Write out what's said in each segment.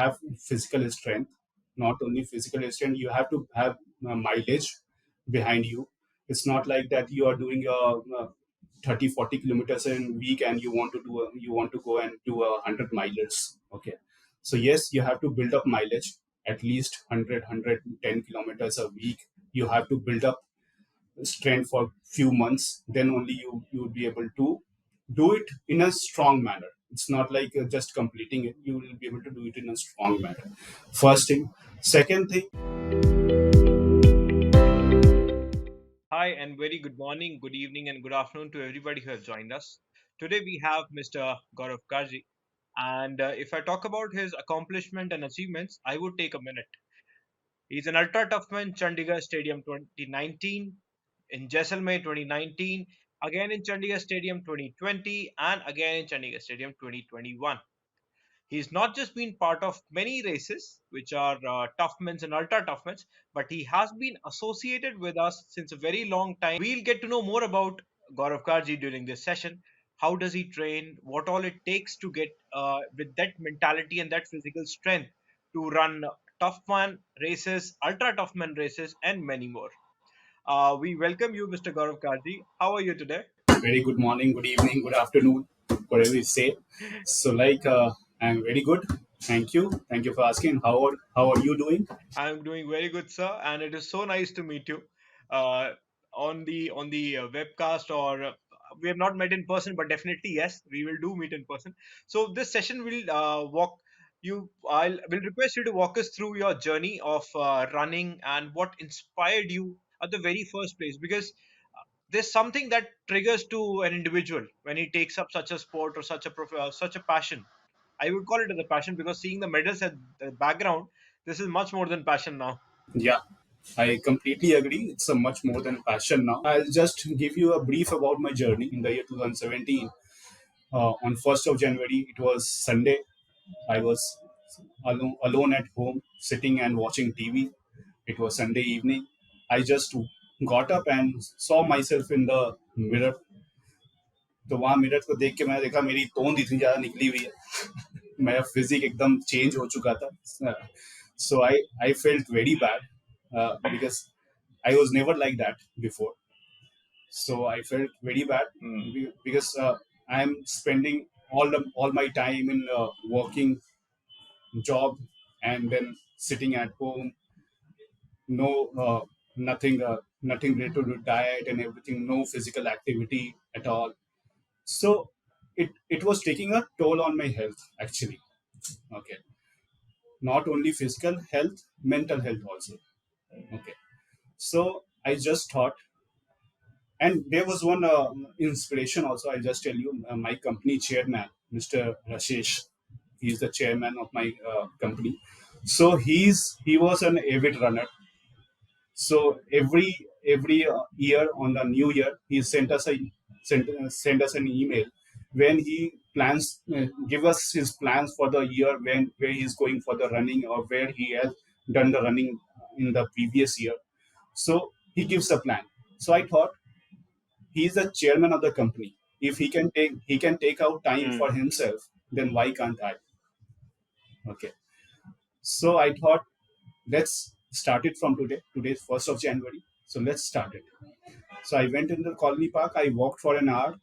have physical strength. Not only physical strength, you have to have mileage behind you. It's not like that you are doing your 30-40 kilometers in week and you want to go and do 100 miles. Okay, so yes, you have to build up mileage at least 100 kilometers a week. You have to build up strength for few months, then only you would be able to do it in a strong manner. It's not like just completing it. You will be able to do it in a strong manner. First thing. Second thing. Hi, and very good morning, good evening, and good afternoon to everybody who has joined us. Today we have Mr. Gaurav Karjee, and if I talk about his accomplishment and achievements, I would take a minute. He's an UltraTuffman Chandigarh Stadium 2019, in Jaisalmer 2019, again in Chandigarh Stadium 2020, and again in Chandigarh Stadium 2021. He's not just been part of many races, which are Toughmans and Ultra Toughmans, but he has been associated with us since a very long time. We'll get to know more about Gaurav Karji during this session. How does he train? What all it takes to get with that mentality and that physical strength to run Toughman races, Ultra Toughman races, and many more. We welcome you, Mr. Gaurav Karji. How are you today? Very good morning, good evening, good afternoon, whatever you say. So I'm very good. Thank you for asking. How are you doing? I'm doing very good, sir, and it is so nice to meet you uh, on the webcast. Or we have not met in person, but definitely yes, we will do meet in person. So this session will walk you. I will request you to walk us through your journey of running and what inspired you at the very first place, because there's something that triggers to an individual when he takes up such a sport or such a passion. I would call it as a passion because seeing the medals at the background, this is much more than passion now. Yeah, I completely agree. It's a much more than passion now. I'll just give you a brief about my journey in the year 2017. On 1st of January, it was Sunday. I was alone at home, sitting and watching TV. It was Sunday evening. I just got up and saw myself in the mirror. तो वहां mirror को देख के मैंने देखा मेरी तोंद इतनी ज्यादा निकली हुई है मेरा फिजिक एकदम चेंज हो चुका था so I felt very bad because I was never like that before. So I felt very bad because I'm spending all my time in working job and then sitting at home. No, nothing related to diet and everything. No physical activity at all. So it was taking a toll on my health actually. Okay, not only physical health, mental health also. Okay, so I just thought. And there was one inspiration also. I'll just tell you, my company chairman, Mr. Rashesh, he's the chairman of my company. So he was an avid runner. So every year on the new year, he sent us an email when he plans give us his plans for the year when where he's going for the running or where he has done the running in the previous year. So he gives a plan. So I thought he's the chairman of the company. If he can take out time Mm. for himself, then why can't I? Okay. So I thought let's start it from today. Today's 1st of January. So let's start it. So I went in the colony park. I walked for an hour.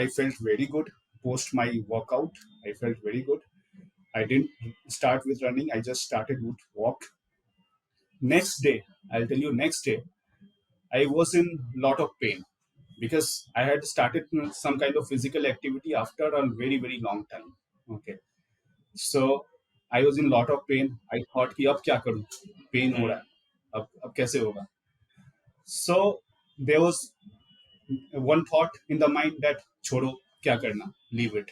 I felt very good. Post my workout, I felt very good. I didn't start with running. I just started with walk. Next day, I'll tell you. Next day, I was in lot of pain because I had started some kind of physical activity after a very long time. Okay, so I was in lot of pain. I thought कि अब क्या करूं? Pain हो रहा Mm. है. अब कैसे होगा? So there was one thought in the mind that छोड़ो क्या करना? Leave it.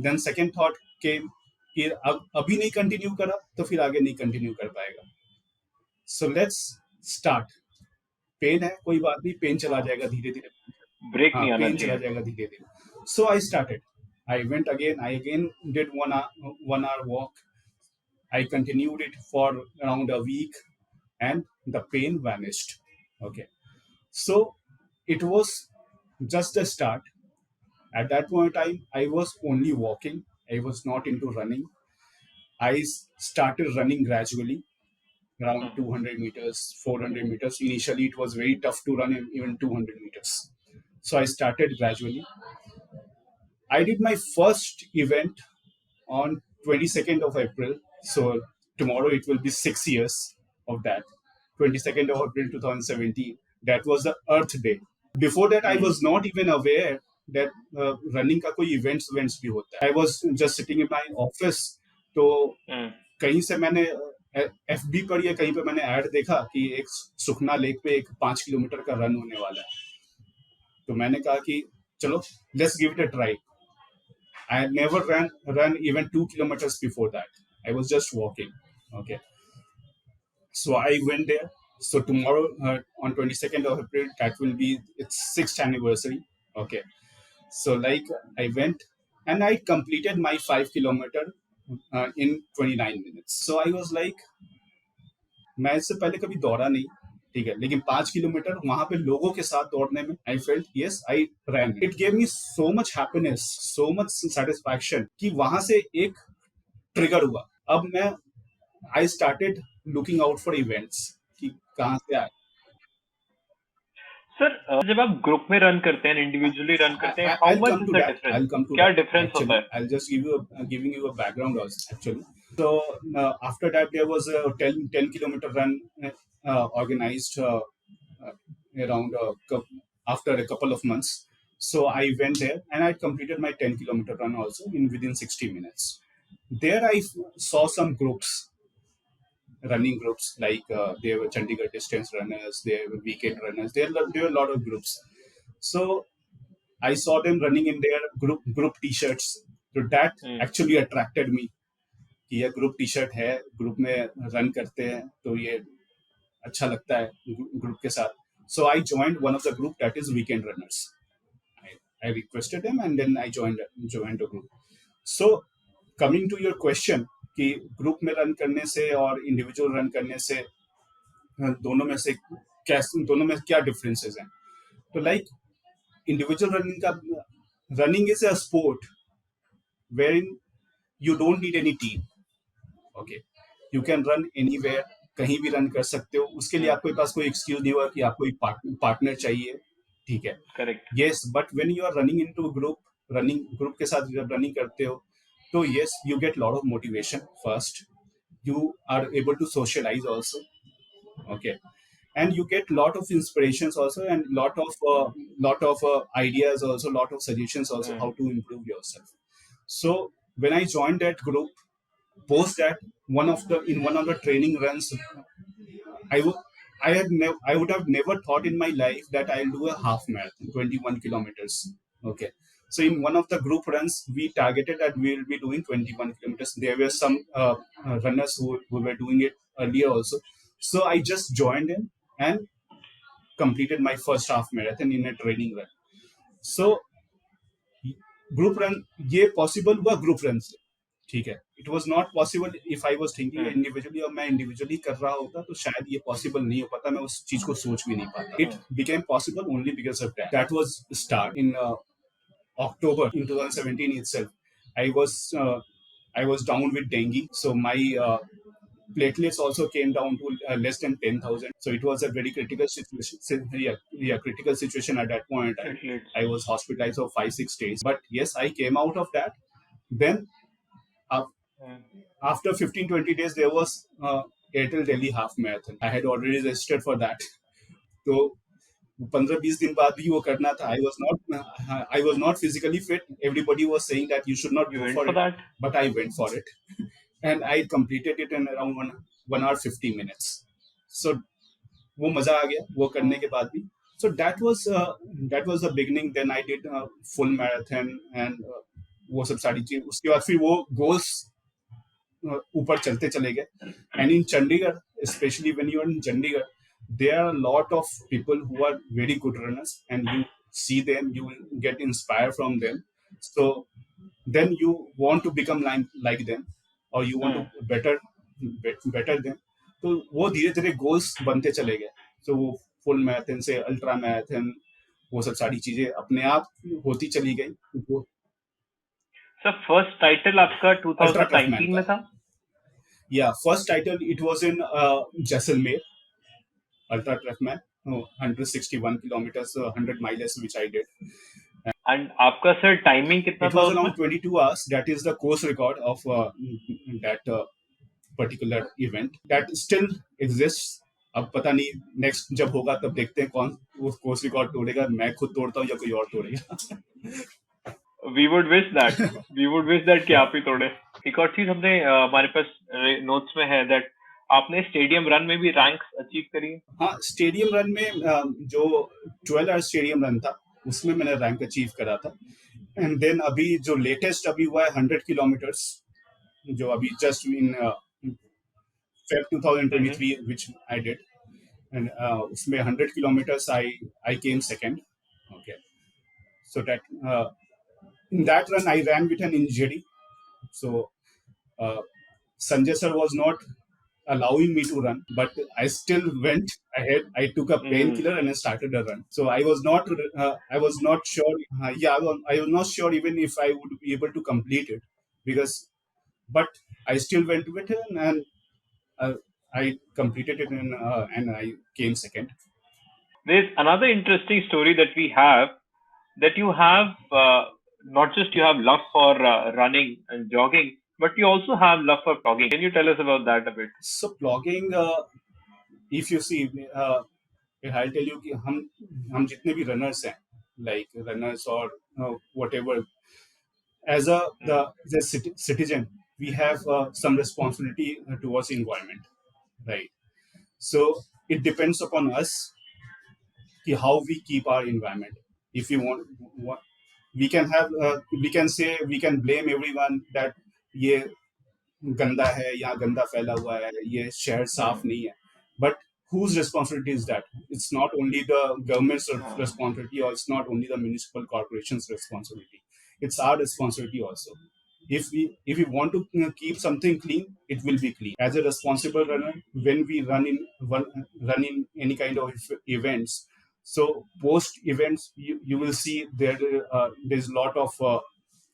Then second thought came कि अब अभी नहीं कंटिन्यू करा तो फिर आगे नहीं कंटिन्यू कर पाएगा. So let's start. पेन है कोई बात नहीं पेन चला जाएगा धीरे धीरे ब्रेक हाँ नहीं आना पेन चला चाहिए. जाएगा धीरे धीरे so I started I went again I again did 1 hour walk I continued it for around a week and the pain vanished okay so it was just a start at that point in time I was only walking I was not into running I started running gradually, around Hmm. 200 meters, 400 meters. Initially, it was very tough to run even 200 meters. So I started gradually. I did my first event on 22nd of April. So tomorrow it will be 6 years of that. 22nd of April 2017. That was the Earth Day. Before that, I Hmm. was not even aware that running का कोई events भी होता है. I was just sitting in my office. तो Hmm. कहीं से मैंने FB पर या कहीं पे मैंने ऐड देखा कि एक सुखना लेक पे एक 5 किलोमीटर का रन होने वाला है. तो मैंने कहा कि चलो let's give it a try. I had never run even 2 kilometers before that. I was just walking. Okay, so I went there. So tomorrow, on 22nd of April, that will be its sixth anniversary. Okay, so like I went and I completed my 5 kilometer in 29 minutes. So I was like, मैं इससे पहले कभी दौड़ा नहीं, ठीक है, लेकिन 5 kilometre वहां पे लोगों के साथ दौड़ने में I felt yes I ran it gave me so much happiness, so much satisfaction कि वहां से एक ट्रिगर हुआ. अब मैं I started looking out for events कि कहाँ से आए. सर, जब आप ग्रुप में रन करते हैं, इंडिविजुअली रन करते हैं, how I'll much come is to the that. Difference? I'll come to क्या that. डिफरेंस होता Actually, है? I'll just giving you a background also. Actually, so after that there was a 10 kilometer run organized uh, around after a couple of months. So I went there and I completed my 10 kilometer run also in within 60 minutes. There I saw some groups, running groups like there were Chandigarh distance runners, there were weekend runners, there were a lot of groups. So I saw them running in their group t-shirts. So that hmm. actually attracted me कि ये group T shirt है, group में run करते हैं तो ये अच्छा लगता है ग्रुप के साथ. So I joined one of the group that is weekend runners. I requested them and then I joined the group. So coming to your question कि ग्रुप में रन करने से और इंडिविजुअल रन करने से दोनों में से कैसे, दोनों में क्या डिफरेंसेस हैं. तो लाइक इंडिविजुअल रनिंग का, running is a sport wherein you don't need any team. Okay, you can run anywhere, कहीं भी रन कर सकते हो. उसके लिए हम्म. आपके पास कोई एक्सक्यूज नहीं होगा कि आपको एक पार्टनर चाहिए, ठीक है. Correct. Yes, but when you are running into group, running group के साथ जब रनिंग करते हो तो yes you get lot of motivation first. You are able to socialize also. Okay, and you get lot of inspirations also and lot of ideas also, lot of suggestions also hmm. how to improve yourself. So when I joined that group, post that one of the training runs, I would I would have never thought in my life that I'll do a half marathon, 21 kilometers. Okay. So in one of the group runs, we targeted that we will be doing 21 kilometers. There were some runners who were doing it earlier also. So I just joined in and completed my first half marathon in a training run. So group run ये possible हुआ group run से, ठीक है. It was not possible if I was thinking hmm. Individually, और मैं individually कर रहा होता तो शायद ये पॉसिबल नहीं हो पाता, मैं उस चीज को सोच भी नहीं पाता. It hmm. Became possible only because of that was start in October in 2017 itself. I was uh, I was down with dengue, so my platelets also came down to less than 10,000. So it was a very critical situation. Yeah, critical situation at that point in time. Athletes. I was hospitalized for 5 6 days, but yes, I came out of that. Then uh, hmm. after 15 20 days, there was Airtel Delhi half marathon. I had already registered for that. So 15 20 दिन बाद भी वो करना था. I was not physically fit. Everybody was saying that you should not you go went for for it, that? but I went for it, and I completed it in around 1 hour 50 minutes. So वो मजा आ गया वो करने के बाद भी. So that was the beginning. Then I did full marathon and वो सब सारी चीज. उसके बाद फिर वो goals ऊपर चलते चले गए. And in Chandigarh, especially when you are in Chandigarh, there are a lot of people who are very good runners, and you see them, you will get inspired from them. So then you want to become like them, or you want hmm. to better them. तो वो धीरे धीरे goals बनते चले गए. तो वो full marathon से अल्ट्रा मैराथन, वो सब सारी चीजें अपने आप होती चली गई. वो सर, फर्स्ट टाइटल आपका अल्ट्रा टफमैन 2019 का में है. था? Yeah, first title it was in Jaisalmer, UltraTuffman, 161 kilometers, 100 miles, which I did. And आपका सर टाइमिंग कितना It था was उसमें? around 22 hours. That is the course record of that particular event. That still exists. अब पता नहीं next जब होगा तब देखते हैं कौन वो कोर्स रिकॉर्ड तोड़ेगा, मैं खुद तोड़ता हूँ या कोई और तोड़ेगा। वी वुड विश दैट, कि आप ही तोड़े। एक और चीज हमने हमारे पास नोट्स में है दैट आपने स्टेडियम रन में भी रैंक्स अचीव करी है। हाँ, स्टेडियम रन में जो 12 आवर स्टेडियम रन था उसमें मैंने रैंक अचीव करा था। एंड देन अभी जो लेटेस्ट अभी हुआ है 100 किलोमीटर्स, जो अभी just in Feb hmm 2023 which I did, and उसमें 100 kilometers I came second. Okay, so that in that run I ran with an injury, so uh, Sanjay sir was not allowing me to run, but I still went ahead. I took a hmm painkiller and I started a run. So I was not sure. Yeah, I was not sure even if I would be able to complete it, because, but I still went with it, and uh, I completed it, and I came second. There's another interesting story that we have, that you have not just you have love for running and jogging, but you also have love for blogging. Can you tell us about that a bit? So blogging, if you see, I'll tell you कि हम जितने भी runners हैं, like runners or whatever, as Hmm. the citizen, we have some responsibility towards the environment, right? So it depends upon us कि how we keep our environment. If you want, we can have we can say, we can blame everyone that ये गंदा है, यहाँ गंदा फैला हुआ है, ये शहर साफ Hmm. नहीं है, but whose responsibility is that? It's not only the government's Uh, responsibility, or it's not only the municipal corporation's responsibility, it's our responsibility also. If we want to keep something clean, it will be clean. As a responsible runner, when we run in any kind of events, so post events, you will see there's a lot of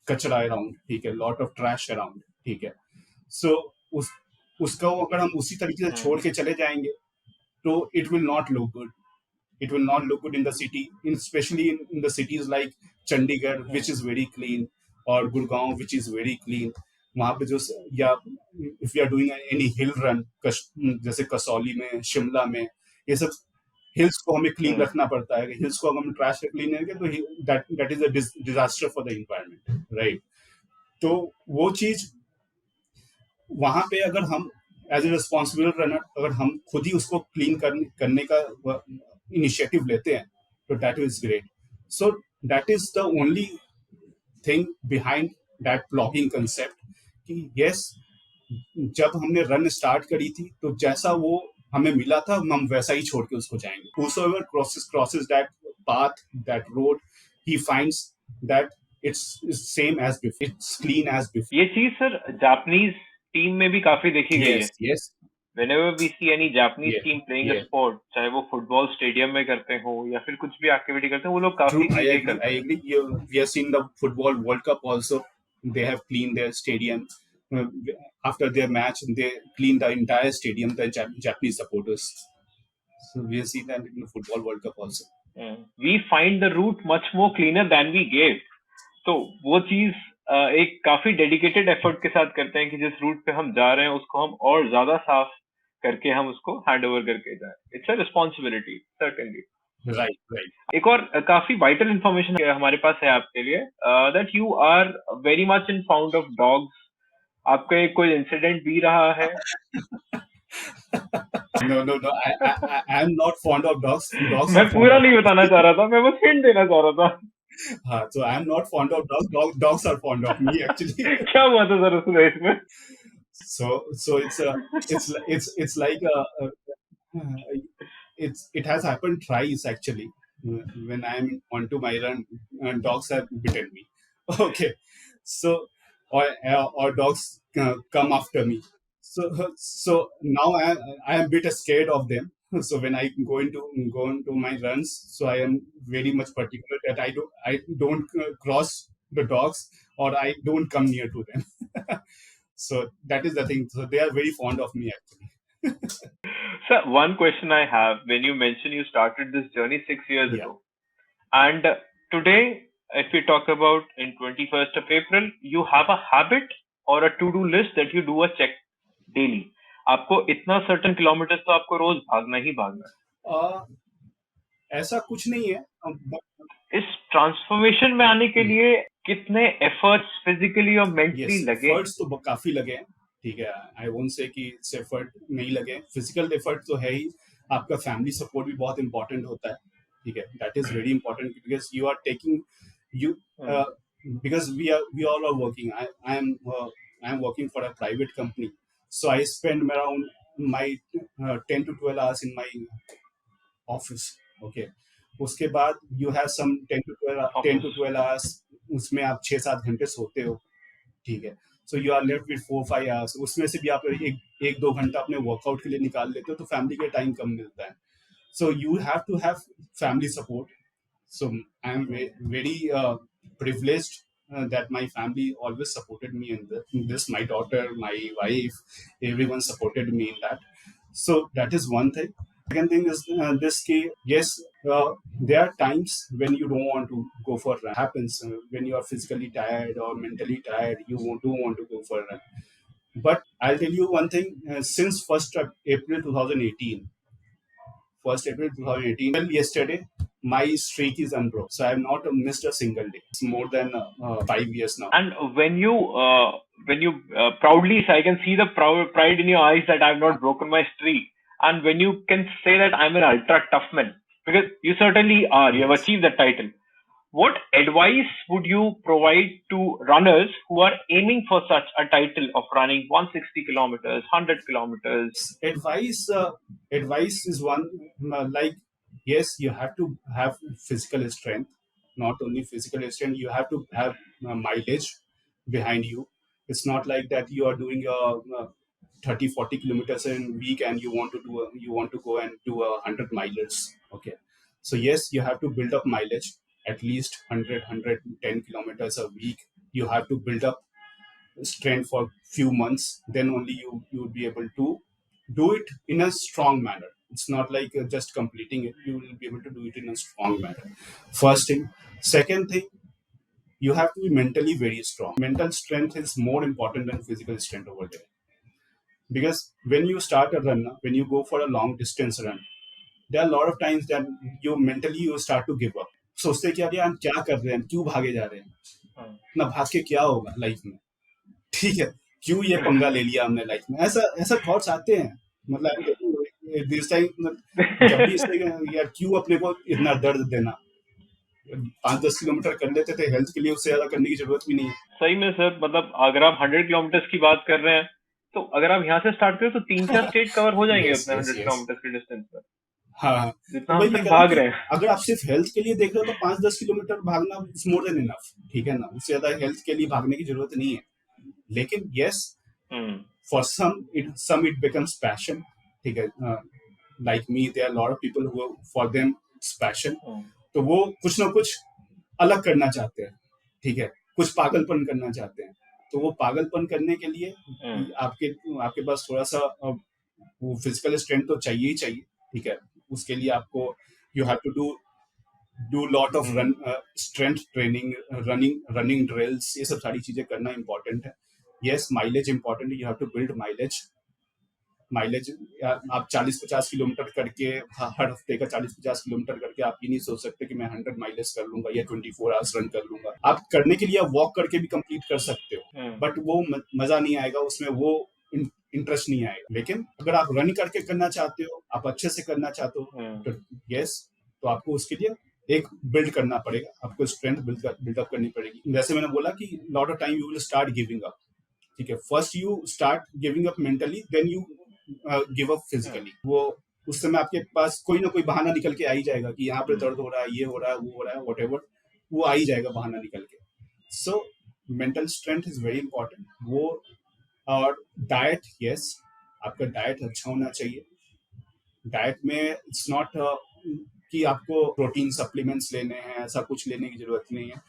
कचरा around, ठीक है, lot of trash around, ठीक है। सो उस उसका अगर हम उसी तरीके से छोड़ hmm. के चले जाएंगे, तो it will not look good, it will not look good in the city, especially in the cities like Chandigarh, which Hmm. is very clean, or Gurgaon, which is very clean. वहाँ पे जो, या if you are doing any hill run, जैसे कसौली में, शिमला में, ये सब hills को हमें क्लीन Hmm. रखना पड़ता है। हिल्स को अगर हम ट्रैश से क्लीन करेंगे तो that is a disaster for the environment, right? तो वो चीज वहां पे अगर हम एज ए रिस्पॉन्सिबल रनर, अगर हम खुद ही उसको क्लीन करने का इनिशिएटिव लेते हैं, तो that is great. So that is the only thing behind that blogging concept, कि यस, जब हमने रन स्टार्ट करी थी तो जैसा वो हमें मिला था हम वैसा ही छोड़ के उसको जाएंगे। whosoever crosses that path, that road, he finds that it's same as before, it's clean as before. ये चीज सर जापानीज टीम में भी काफी देखी गई है। Yes, yes, Whenever we see any Japanese yeah, team playing a yeah. sport, चाहे वो फुटबॉल स्टेडियम में करते हो या फिर कुछ भी एक्टिविटी करते हो, वो लोग True, काफी I चीजें agree. I करते हैं। agree. We have seen the football World Cup also. They have cleaned their stadium. Uh, After their match, they cleaned the entire stadium, the Japanese supporters. So we have seen that in the football World Cup also. We find the route much more cleaner than we gave. तो वो चीज एक काफी dedicated effort के साथ करते हैं कि जिस रूट पे हम जा रहे हैं उसको हम और ज्यादा साफ करके हम उसको हैंड ओवर करके जाए। It's a responsibility certainly. Right, right. एक और काफी वाइटल इंफॉर्मेशन हमारे पास है आपके लिए, that you are very much in fond of dogs. आपका एक कोई इंसिडेंट भी रहा है? No, no, no. I am not fond of dogs. Dogs मैं are fond पूरा of नहीं me. बताना चाह रहा था, मैं बस हिंट देना चाह रहा था। So I am not fond of dogs. Dogs are fond of me actually. क्या हुआ था सर उस रेस में? So it's like it has happened thrice actually. When I'm onto my run, and dogs have bitten me. Okay, so or dogs come after me. So now I am a bit scared of them. So when I go into my runs, so I am very much particular that I don't cross the dogs, or I don't come near to them. So that is the thing. So they are very fond of me actually. So one question I have, when you mentioned you started this journey 6 years Yeah. ago, and today, if we talk about in 21st of April, you have a habit or a to-do list that you do a check daily. आपको इतना certain kilometers तो आपको रोज भागना ही भागना uh, ऐसा कुछ नहीं है है. इस ट्रांसफॉर्मेशन में आने के लिए कितने एफर्ट्स फिजिकली और यस, मेंटली लगे हैं? एफर्ट्स तो काफी लगे हैं. ठीक है, आई वोंट से कि इट्स एफर्ट नहीं लगे. फिजिकल एफर्ट तो है ही. आपका फैमिली सपोर्ट भी बहुत इंपॉर्टेंट होता है. ठीक है, that is very important because you are taking you hmm. because we all are working. I am working for a private company, so I spend around my 10 to 12 hours in my office. Okay, उसके बाद you have some 10 to 12 hours. उसमें आप 6-7 घंटे सोते हो. ठीक है, so you are left with 4-5 hours. उसमें से भी आप एक दो घंटा अपने वर्कआउट के लिए निकाल लेते हो, तो फैमिली के टाइम कम मिलता है. So you have to have family support. So I am very privileged that my family always supported me in this. My daughter, my wife, everyone supported me in that. So that is one thing. Second thing is this key. Yes, there are times when you don't want to go for run. Happens when you are physically tired or mentally tired. Don't want to go for a run. But I'll tell you one thing. Since April 2018, 1st April 2018 till yesterday, my streak is unbroken. So I have not missed a single day. It's more than 5 years now. And when you proudly say, I can see the pride in your eyes that I've not broken my streak. And when you can say that I'm an ultra tough man, because you certainly are, you have Yes. achieved that title. What advice would you provide to runners who are aiming for such a title of running 160 kilometers, 100 kilometers? Advice advice is one, like, yes, you have to have physical strength. Not only physical strength, you have to have mileage behind you. It's not like that you are doing a 30-40 kilometers in a week and you want to go and do 100 milers. Okay, so yes, you have to build up mileage, at least 100 110 kilometers a week. You have to build up strength for few months. Then only you would be able to do it in a strong manner. It's not like just completing it. You will be able to do it in a strong manner. First thing. Second thing, you have to be mentally very strong. Mental strength is more important than physical strength over there. Because when you start a run, when you go for a long distance run, there are a lot of times that you start to give up. सोचते कि अरे हम क्या कर रहे हैं, क्यों भागे जा रहे हैं, ना भाग के क्या होगा लाइफ में. ठीक है, क्यों ये पंगा ले लिया हमने लाइफ में. ऐसा ऐसा थॉट्स आते हैं. मतलब दिस टाइम जब भी इससे यार क्यों अपने को इतना दर्द देना. 5-10 किलोमीटर कर लेते थे हेल्थ के लिए, उससे ज्यादा करने की जरूरत भी नहीं है. सही में सर, मतलब अगर आप 100 किलोमीटर्स की बात कर रहे हैं, तो अगर आप यहाँ से स्टार्ट करें तो 3-4 स्टेट कवर हो जाएंगे यस अपने यस 100 यस. किलोमीटर की डिस्टेंस पर, हाँ हाँ. जितना तो हम वही मैं सिर्फ कह रहा हूँ भाग कि रहे हैं. अगर आप सिर्फ हेल्थ के लिए देख रहे हो तो 5-10 किलोमीटर भागना इज मोर देन इनफ. ठीक है ना, उससे ज्यादा हेल्थ के लिए भागने की जरूरत नहीं है. लेकिन yes, hmm. for some it becomes passion. ठीक है, like me, there are a lot of people who for them it's passion. तो वो कुछ ना कुछ अलग करना चाहते हैं. ठीक है, कुछ पागलपन करना चाहते हैं. तो वो पागलपन करने के लिए आपके आपके पास थोड़ा सा वो फिजिकल स्ट्रेंथ तो चाहिए ही चाहिए. ठीक है, उसके लिए आपको you have to do lot of run strength training, running drills, ये सब सारी चीजें करना इंपॉर्टेंट है. यस, माइलेज इंपॉर्टेंट है. You have to build mileage. आप 40-50 किलोमीटर करके हर हफ्ते का 40-50 किलोमीटर करके आप ये नहीं सोच सकते कि मैं 100 माइलेज कर लूंगा या 24 आवर्स रन कर लूंगा. आप करने के लिए आप वॉक करके भी कंप्लीट कर सकते हो, बट वो मजा नहीं आएगा उसमें, वो इंटरेस्ट नहीं आएगा. लेकिन अगर आप रन करके करना चाहते हो, आप अच्छे से करना चाहते हो, तो यस, तो आपको उसके लिए एक बिल्ड करना पड़ेगा. आपको स्ट्रेंथ बिल्डअप करनी पड़ेगी. जैसे मैंने बोला कि lot of time you will start giving up. ठीक है, first you start giving up mentally, then you give up physically. वो उस समय आपके पास कोई ना कोई बहाना निकल के आ ही जाएगा कि यहाँ पे दर्द हो रहा है, ये हो रहा है, वो हो रहा है, वट एवर, वो आ ही जाएगा बहाना निकल के. So mental strength is very important. वो और डाइट, यस, आपका डाइट अच्छा होना चाहिए. डाइट में इट्स नॉट कि आपको प्रोटीन सप्लीमेंट्स लेने हैं, ऐसा कुछ लेने की जरूरत नहीं है.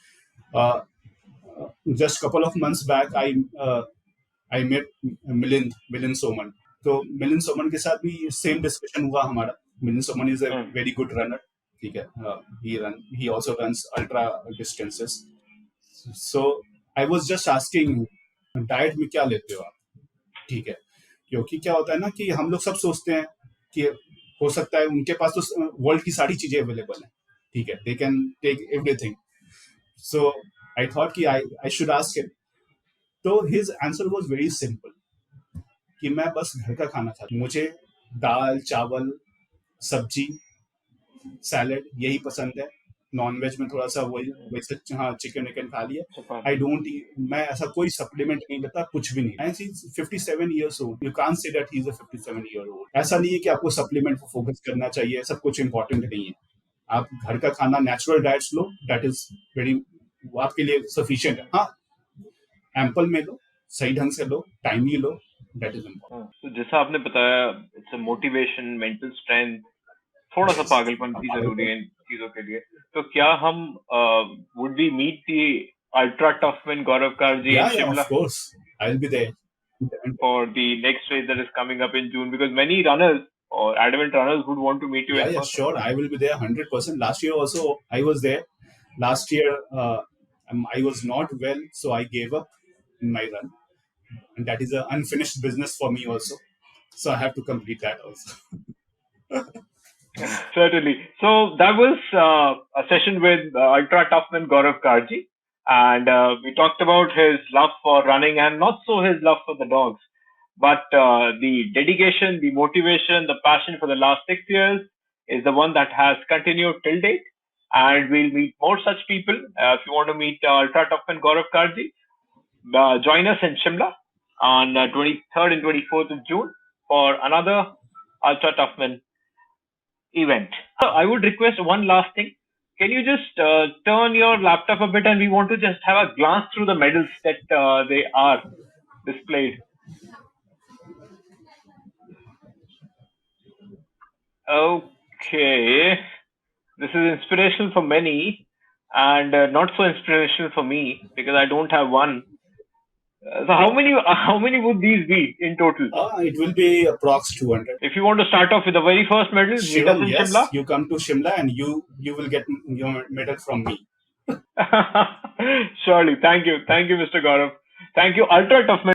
Just couple of months back I met Milind Milind Soman. तो मिलिंद सोमन के साथ भी सेम डिस्कशन हुआ हमारा. Milind Soman is a very good runner. ठीक है. He also runs ultra distances. So I was just asking diet में क्या लेते हो आप. ठीक है. क्योंकि क्या होता है ना कि हम लोग सब सोचते हैं कि हो सकता है उनके पास तो वर्ल्ड की सारी चीजें अवेलेबल है. ठीक है. They can take everything. So I thought कि आई शुड आस्क हिम. तो his answer was very simple कि मैं बस घर का खाना खाता हूँ. मुझे दाल चावल सब्जी सैलेड यही पसंद है. नॉन वेज में थोड़ा सा वही वैसे हाँ चिकन विकन खा लिया. I don't. मैं ऐसा कोई सप्लीमेंट नहीं लेता कुछ भी नहीं. आई 57 years old. You can't say that he is a 57-year-old. ऐसा नहीं है कि आपको सप्लीमेंट पर फोकस करना चाहिए. सब कुछ इंपॉर्टेंट नहीं है. आप घर का खाना natural diets low. That is very आपके लिए सफिशियंट है. हाँ एम्पल में लो. सही ढंग से लो. टाइमली लो. दैट इज तो जैसा आपने बताया, इट्स मोटिवेशन, मेंटल स्ट्रेंथ, थोड़ा सा पागलपन भी जरूरी है इन इम्पोर्टेंट. चीजों के लिए. तो क्या हम would we meet the ultra tough man Gaurav कारजी in Yeah, yeah, of Shimla course. I'll be there. for the next race that is coming up in June? Because many runners or adamant runners would want to meet you Yeah, in yeah, person. sure. I will be there 100%. Last year also, I was there. Last year, I was not well, so I gave up in my run. And that is an unfinished business for me also. So I have to complete that also. Certainly. So that was a session with Ultra Toughman Gaurav Karji, and we talked about his love for running and not so his love for the dogs, but the dedication, the motivation, the passion for the last 6 years is the one that has continued till date. And we'll meet more such people. If you want to meet Ultra Toughman Gaurav Karji, join us in Shimla on 23rd and 24th of June for another Ultra Toughman event. I would request one last thing. Can you just turn your laptop a bit and we want to just have a glance through the medals that they are displayed? Okay. This is inspirational for many and not so inspirational for me because I don't have one. So how many would these be in total? It will be approx 200. If you want to start off with the very first medal, meet us Sure, in yes. Shimla. You come to Shimla and you will get your medal from me. Surely. Thank you. Thank you, Mr. Gaurav. Thank you, Ultra Toughman.